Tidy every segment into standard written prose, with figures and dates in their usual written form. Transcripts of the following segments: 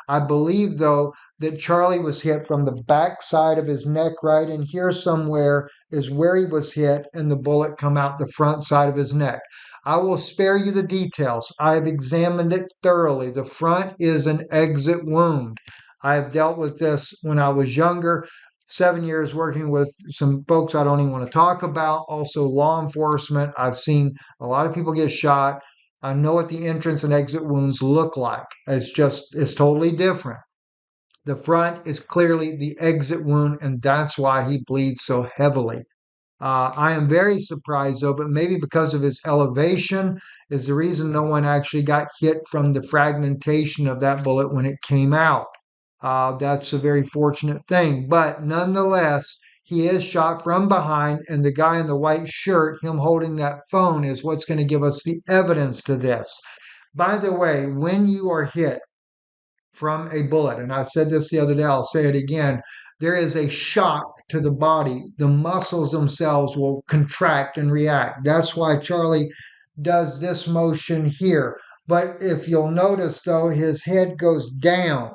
I believe, though, that Charlie was hit from the back side of his neck, right in here somewhere is where he was hit, and the bullet come out the front side of his neck. I will spare you the details. I have examined it thoroughly. The front is an exit wound. I have dealt with this when I was younger. 7 years working with some folks I don't even want to talk about. Also, law enforcement. I've seen a lot of people get shot. I know what the entrance and exit wounds look like. It's totally different. The front is clearly the exit wound, and that's why he bleeds so heavily. I am very surprised, though, but maybe because of his elevation is the reason no one actually got hit from the fragmentation of that bullet when it came out. That's a very fortunate thing. But nonetheless, he is shot from behind, and the guy in the white shirt, him holding that phone, is what's going to give us the evidence to this. By the way, when you are hit from a bullet, and I said this the other day, I'll say it again, there is a shock to the body. The muscles themselves will contract and react. That's why Charlie does this motion here. But if you'll notice, though, his head goes down.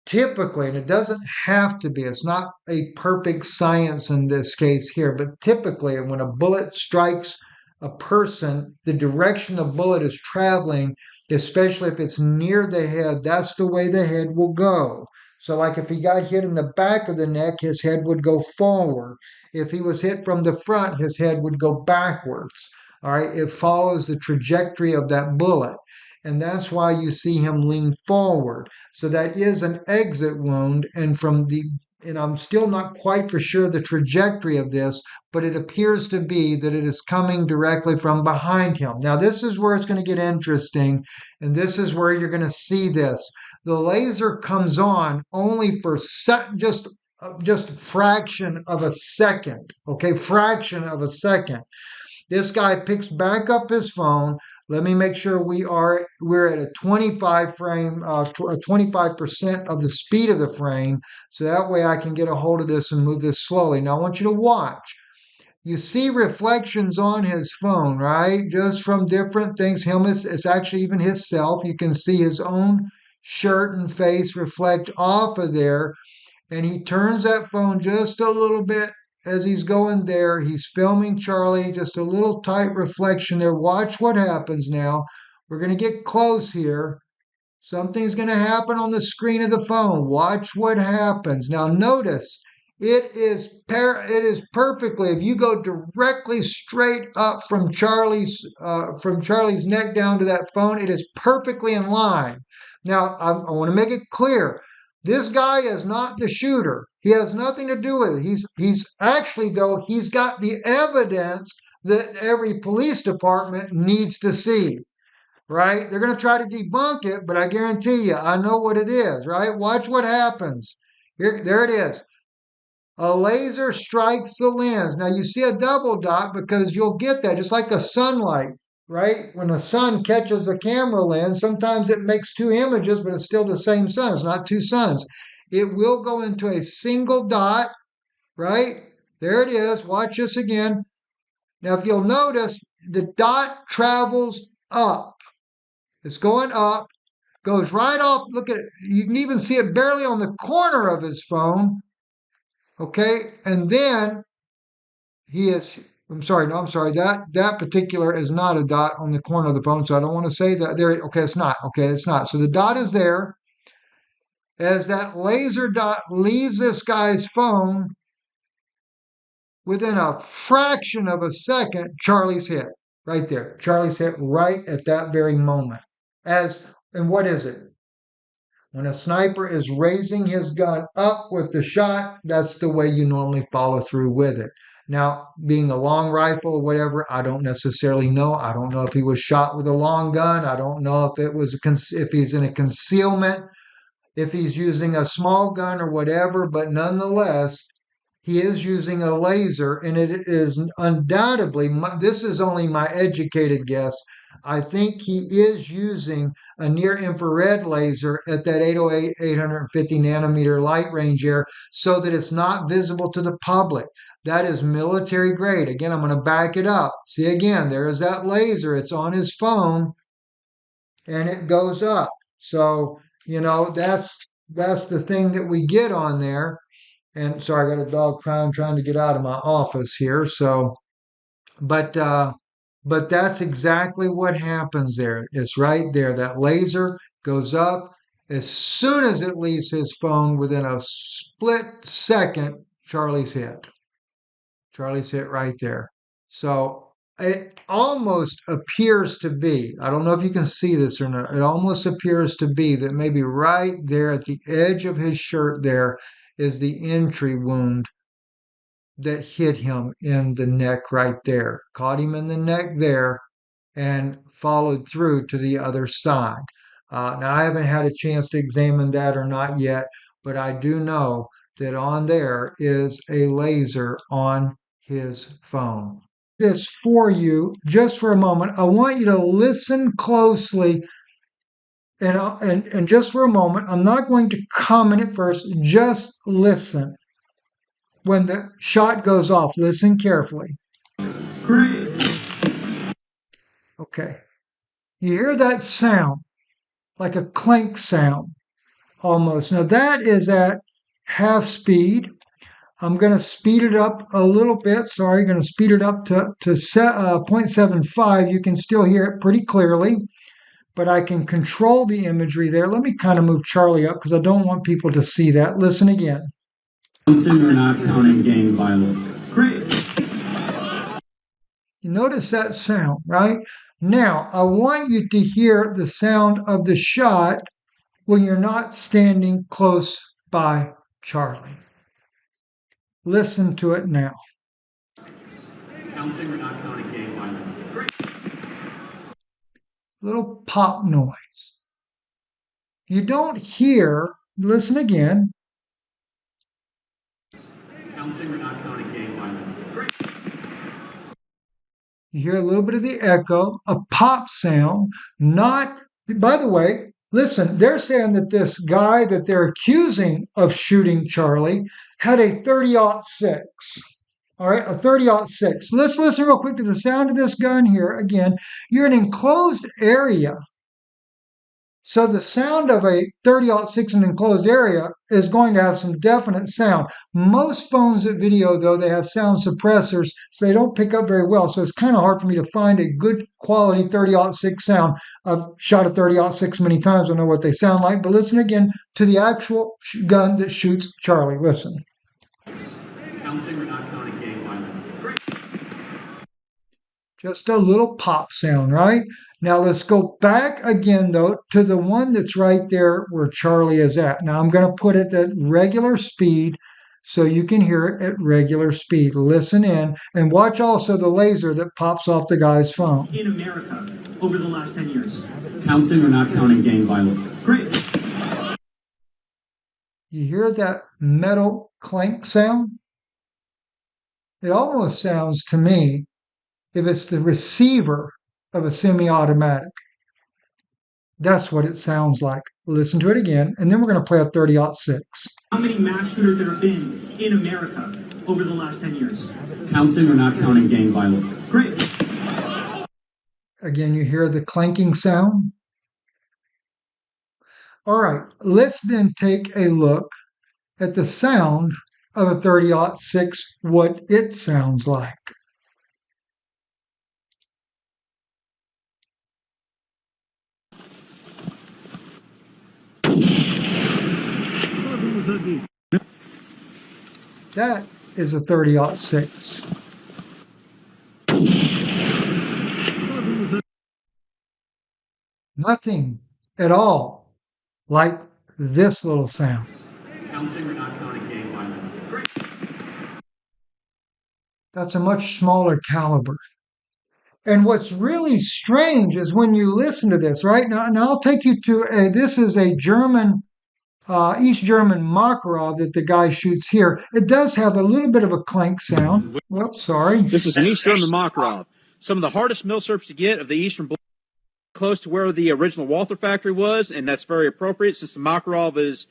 Typically, and it doesn't have to be, it's not a perfect science in this case here, but typically when a bullet strikes a person, the direction the bullet is traveling, especially if it's near the head, that's the way the head will go. So like if he got hit in the back of the neck, his head would go forward. If he was hit from the front, his head would go backwards. All right, it follows the trajectory of that bullet. And that's why you see him lean forward. So that is an exit wound. And I'm still not quite for sure the trajectory of this, but it appears to be that it is coming directly from behind him. Now, this is where it's going to get interesting, and this is where you're going to see this. The laser comes on only for just a fraction of a second. Okay, fraction of a second. This guy picks back up his phone. Let me make sure we're at a 25 frame, 25% of the speed of the frame, so that way I can get a hold of this and move this slowly. Now I want you to watch. You see reflections on his phone, right? Just from different things. It's actually even himself. You can see his own shirt and face reflect off of there, and he turns that phone just a little bit as he's going there. He's filming Charlie, just a little tight reflection there. Watch what happens now. We're going to get close here. Something's going to happen on the screen of the phone. Watch what happens. Now notice, it is perfectly, if you go directly straight up from Charlie's neck down to that phone, it is perfectly in line. Now, I want to make it clear. This guy is not the shooter. He has nothing to do with it. He's actually, though, he's got the evidence that every police department needs to see, right? They're going to try to debunk it, but I guarantee you, I know what it is, right? Watch what happens. There it is. A laser strikes the lens. Now you see a double dot because you'll get that, just like the sunlight, right? When the sun catches the camera lens, sometimes it makes two images, but it's still the same sun. It's not two suns. It will go into a single dot, right? There it is. Watch this again. Now, if you'll notice, the dot travels up. It's going up, goes right off. Look at it. You can even see it barely on the corner of his phone. Okay, and then I'm sorry, that particular is not a dot on the corner of the phone, so I don't want to say that. There, okay, it's not. Okay, it's not. So the dot is there. As that laser dot leaves this guy's phone, within a fraction of a second, Charlie's hit. Right there. Charlie's hit right at that very moment. And what is it? When a sniper is raising his gun up with the shot, that's the way you normally follow through with it. Now, being a long rifle or whatever, I don't necessarily know. I don't know if he was shot with a long gun. I don't know if he's in a concealment, if he's using a small gun or whatever, but nonetheless, he is using a laser, and it is undoubtedly, this is only my educated guess, I think he is using a near-infrared laser at that 808, 850 nanometer light range here so that it's not visible to the public. That is military grade. Again, I'm going to back it up. See, again, there is that laser. It's on his phone, and it goes up. So That's the thing that we get on there. And sorry, I got a dog trying to get out of my office here. So, but uh, but that's exactly what happens there. It's right there. That laser goes up as soon as it leaves his phone. Within a split second, Charlie's hit right there. So it almost appears to be, I don't know if you can see this or not, it almost appears to be that maybe right there at the edge of his shirt there is the entry wound that hit him in the neck right there. Caught him in the neck there and followed through to the other side. Now, I haven't had a chance to examine that or not yet, but I do know that on there is a laser on his phone. This for you just for a moment. I want you to listen closely and just for a moment, I'm not going to comment at first, just listen. When the shot goes off, listen carefully. Great. Okay. You hear that sound, like a clank sound almost. Now that is at half speed. I'm going to speed it up a little bit. Sorry, going to speed it up to 0.75. You can still hear it pretty clearly, but I can control the imagery there. Let me kind of move Charlie up because I don't want people to see that. Listen again. Counting or not counting gang violence. Great. You notice that sound, right? Now, I want you to hear the sound of the shot when you're not standing close by Charlie. Listen to it now. Counting or not counting gang violence. Great. Little pop noise. You don't hear, listen again. Counting or not counting gang violence. Great. You hear a little bit of the echo, a pop sound, not, by the way, listen, they're saying that this guy that they're accusing of shooting Charlie had a 30-06. All right, a 30-06. Let's listen real quick to the sound of this gun here. Again, you're in an enclosed area. So the sound of a 30-06 in an enclosed area is going to have some definite sound. Most phones that video, though, they have sound suppressors, so they don't pick up very well. So it's kind of hard for me to find a good quality 30-06 sound. I've shot a 30-06 many times. I know what they sound like. But listen again to the actual gun that shoots Charlie. Listen. Counting or not counting gang violence. Great. Just a little pop sound, right? Now let's go back again, though, to the one that's right there where Charlie is at. Now I'm going to put it at regular speed so you can hear it at regular speed. Listen in and watch also the laser that pops off the guy's phone. In America, over the last 10 years. Counting or not counting gang violence. Great. You hear that metal clank sound? It almost sounds to me if it's the receiver of a semi-automatic. That's what it sounds like. Listen to it again, and then we're going to play a 30-06. How many mass shooters there have been in America over the last 10 years? Counting or not counting gang violence. Great. Again, you hear the clanking sound. All right, let's then take a look at the sound of a 30-06, what it sounds like. That is a 30-06. Nothing at all like this little sound. Counting or not counting gang violence. Great. That's a much smaller caliber. And what's really strange is when you listen to this, right? Now I'll take you to this is a German, East German Makarov that the guy shoots here. It does have a little bit of a clank sound. Whoops, sorry. This is an East German Makarov. Some of the hardest milsurps to get of the Eastern Bloc, close to where the original Walther factory was, and that's very appropriate since the Makarov is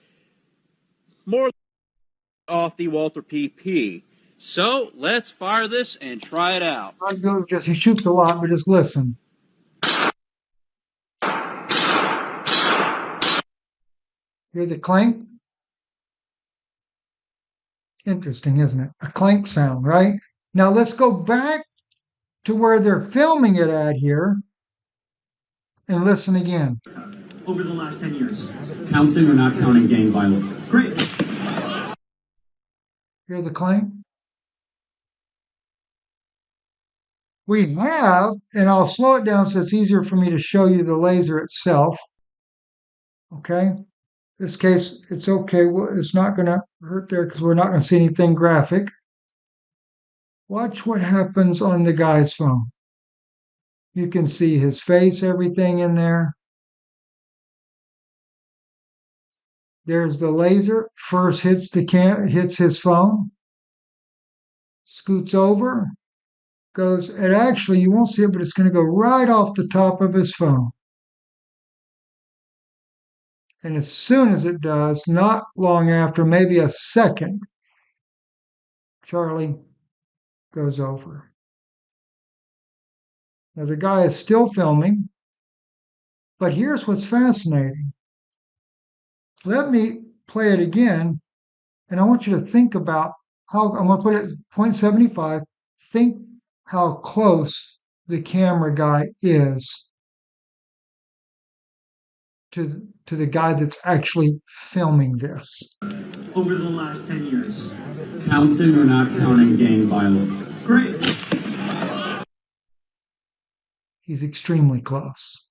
more off the Walther PP. So let's fire this and try it out. He shoots a lot, but just listen. Hear the clank? Interesting, isn't it? A clank sound, right? Now let's go back to where they're filming it at here and listen again. Over the last 10 years. Counting or not counting gang violence? Great. Hear the clank? We have, and I'll slow it down so it's easier for me to show you the laser itself. Okay? This case, it's okay. It's not going to hurt there because we're not going to see anything graphic. Watch what happens on the guy's phone. You can see his face, everything in there. There's the laser. First hits hits his phone. Scoots over. Goes, and actually you won't see it, but it's going to go right off the top of his phone. And as soon as it does, not long after, maybe a second, Charlie goes over. Now the guy is still filming, but here's what's fascinating. Let me play it again, and I want you to think about how, I'm going to put it at 0.75. Think how close the camera guy is to the guy that's actually filming this. Over the last 10 years. Counting or not counting gang violence? Great. He's extremely close.